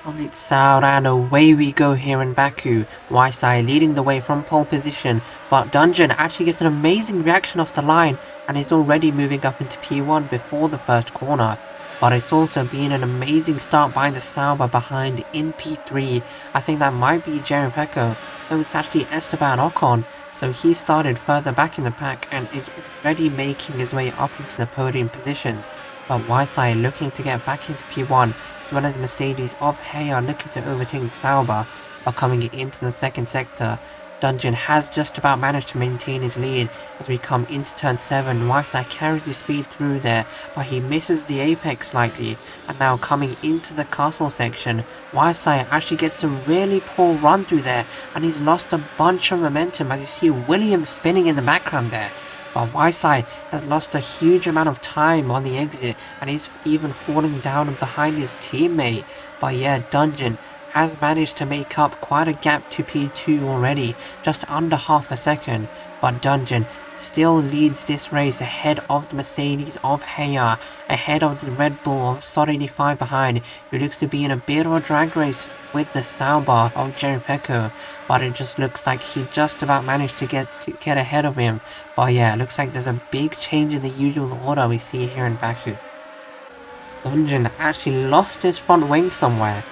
Lights out and away we go here in Baku. YSI leading the way from pole position, but Dungeon actually gets an amazing reaction off the line and is already moving up into P1 before the first corner. But it's also been an amazing start by the Sauber behind in P3. I think that might be Jerry Pecco, though it's actually Esteban Ocon. So he started further back in the pack and is already making his way up into the podium positions. But YSI looking to get back into P1, as well as Mercedes of Hey are looking to overtake the Sauber. But coming into the second sector, Dungeon has just about managed to maintain his lead as we come into turn 7. YSI carries his speed through there, but he misses the apex slightly. And now coming into the castle section, YSI actually gets some really poor run through there, and he's lost a bunch of momentum as you see Williams spinning in the background there. But YSI has lost a huge amount of time on the exit and is even falling down behind his teammate. But yeah, Dungeon has managed to make up quite a gap to P2 already, just under half a second. But Dungeon still leads this race ahead of the Mercedes of Heya, ahead of the Red Bull of Sod 85 behind, who looks to be in a bit of a drag race with the Sauber of Jerry Pecco. But it just looks like he just about managed to get ahead of him. But yeah, it looks like there's a big change in the usual order we see here in Baku. Dungeon actually lost his front wing somewhere,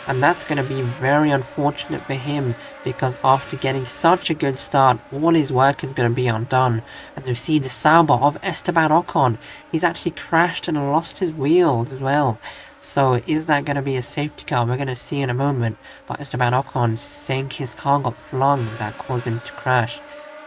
and that's going to be very unfortunate for him, because after getting such a good start, all his work is going to be undone. As we see the Sauber of Esteban Ocon, he's actually crashed and lost his wheels as well. So is that going to be a safety car? We're going to see in a moment. But Esteban Ocon saying his car got flung and that caused him to crash.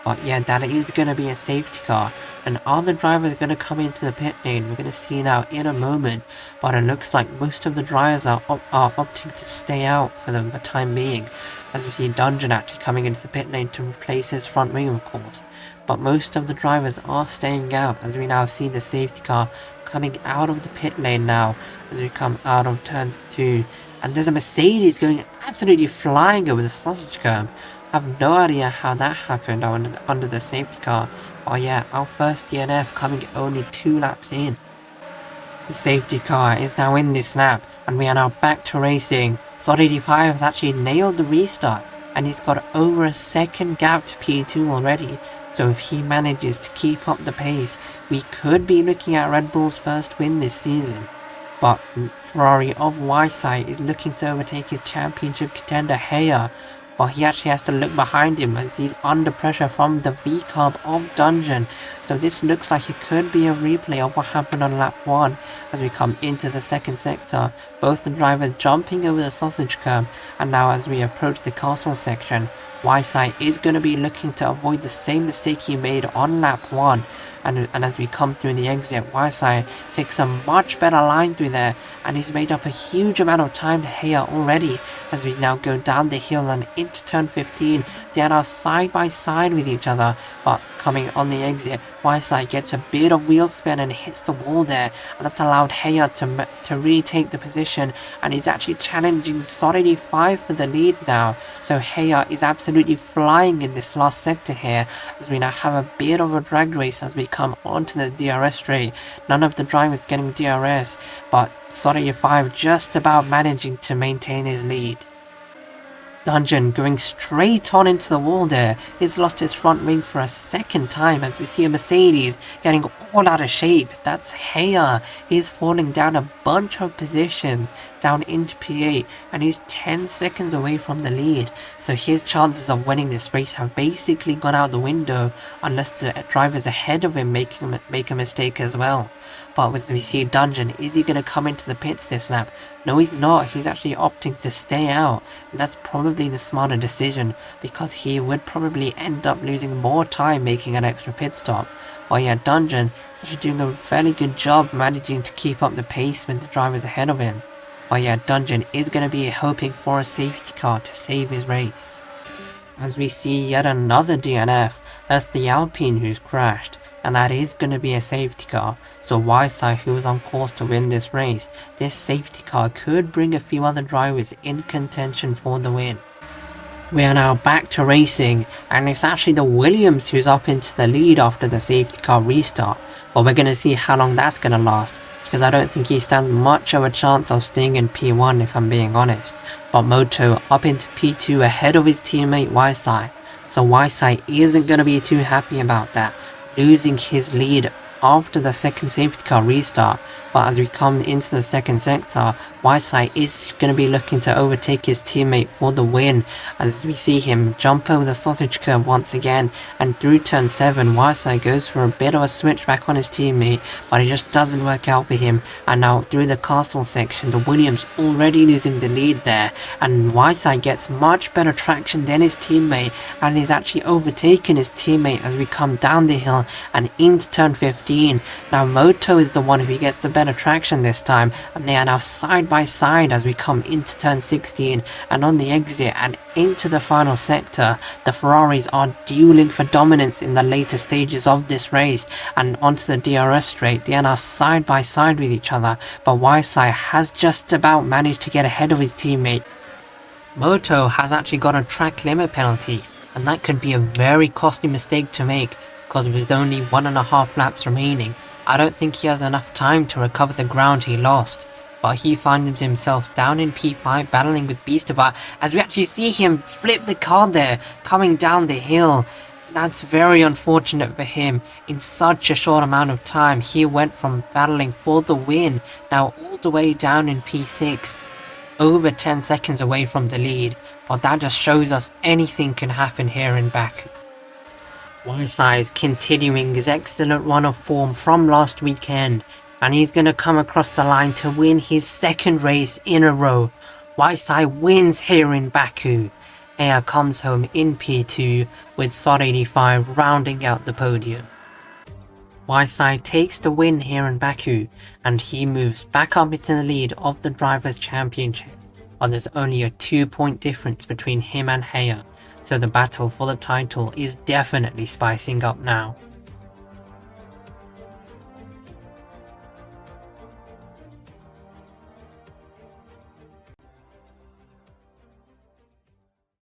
But yeah, that is going to be a safety car. And other drivers are going to come into the pit lane. We're going to see now in a moment. But it looks like most of the drivers are opting to stay out for the time being. As we see Dungeon actually coming into the pit lane to replace his front wing, of course. But most of the drivers are staying out, as we now see the safety car coming out of the pit lane now as we come out of turn 2. And there's a Mercedes going absolutely flying over the sausage curb. I have no idea how that happened under the safety car. Oh yeah, our first DNF coming only 2 laps in. The safety car is now in this lap, and we are now back to racing. Sod 85 has actually nailed the restart, and he's got over a second gap to P2 already. So if he manages to keep up the pace, we could be looking at Red Bull's first win this season. But Ferrari of YSI is looking to overtake his championship contender Heya, but he actually has to look behind him as he's under pressure from the V-Carb of Dungeon. So this looks like it could be a replay of what happened on lap 1 as we come into the second sector. Both the drivers jumping over the sausage curb, and now as we approach the castle section, YSI is going to be looking to avoid the same mistake he made on lap 1. And as we come through the exit, YSI takes a much better line through there, and he's made up a huge amount of time here already. As we now go down the hill and into turn 15, they are now side by side with each other, but coming on the exit, YSI gets a bit of wheel spin and hits the wall there, and that's allowed Heya to retake the position, and he's actually challenging Sod 85 for the lead now. So Heya is absolutely flying in this last sector here, as we now have a bit of a drag race as we come onto the DRS straight. None of the drivers getting DRS, but Sod 85 just about managing to maintain his lead. Dungeon going straight on into the wall there. He's lost his front wing for a second time as we see a Mercedes getting all out of shape. That's Heya. He's falling down a bunch of positions down into P8, and he's 10 seconds away from the lead. So his chances of winning this race have basically gone out the window unless the drivers ahead of him make a mistake as well. But as we see Dungeon, is he going to come into the pits this lap? No, he's not. He's actually opting to stay out. And that's probably the smarter decision, because he would probably end up losing more time making an extra pit stop. But yeah, Dungeon is actually doing a fairly good job managing to keep up the pace with the drivers ahead of him. But yeah, Dungeon is going to be hoping for a safety car to save his race. As we see yet another DNF, that's the Alpine who's crashed. And that is going to be a safety car. So YSI, who is on course to win this race, this safety car could bring a few other drivers in contention for the win. We are now back to racing, and it's actually the Williams who's up into the lead after the safety car restart. But we're going to see how long that's going to last, because I don't think he stands much of a chance of staying in P1 if I'm being honest. But Moto up into P2 ahead of his teammate Ysai, so Ysai isn't going to be too happy about that, losing his lead after the second safety car restart. But as we come into the second sector, Ysai is going to be looking to overtake his teammate for the win, as we see him jump over the sausage curb once again, and through turn 7, Ysai goes for a bit of a switchback on his teammate, but it just doesn't work out for him. And now through the castle section, the Williams already losing the lead there, and Ysai gets much better traction than his teammate, and is actually overtaking his teammate as we come down the hill and into turn 15. Now Moto is the one who gets the better traction this time, and they are now side by side as we come into turn 16, and on the exit and into the final sector, the Ferraris are dueling for dominance in the later stages of this race, and onto the DRS straight, they are now side by side with each other, but Ysai has just about managed to get ahead of his teammate. Moto has actually got a track limit penalty, and that could be a very costly mistake to make, because with only 1.5 laps remaining, I don't think he has enough time to recover the ground he lost. But he finds himself down in P5 battling with Beastavar, as we actually see him flip the car there, coming down the hill. That's very unfortunate for him. In such a short amount of time, he went from battling for the win, now all the way down in P6, over 10 seconds away from the lead. But that just shows us anything can happen here in Baku. Ysai is continuing his excellent run of form from last weekend, and he's going to come across the line to win his second race in a row. Ysai wins here in Baku. Air comes home in P2 with SOD 85 rounding out the podium. Ysai takes the win here in Baku, and he moves back up into the lead of the Drivers' Championship, but there's only a 2-point difference between him and Heya, so the battle for the title is definitely spicing up now.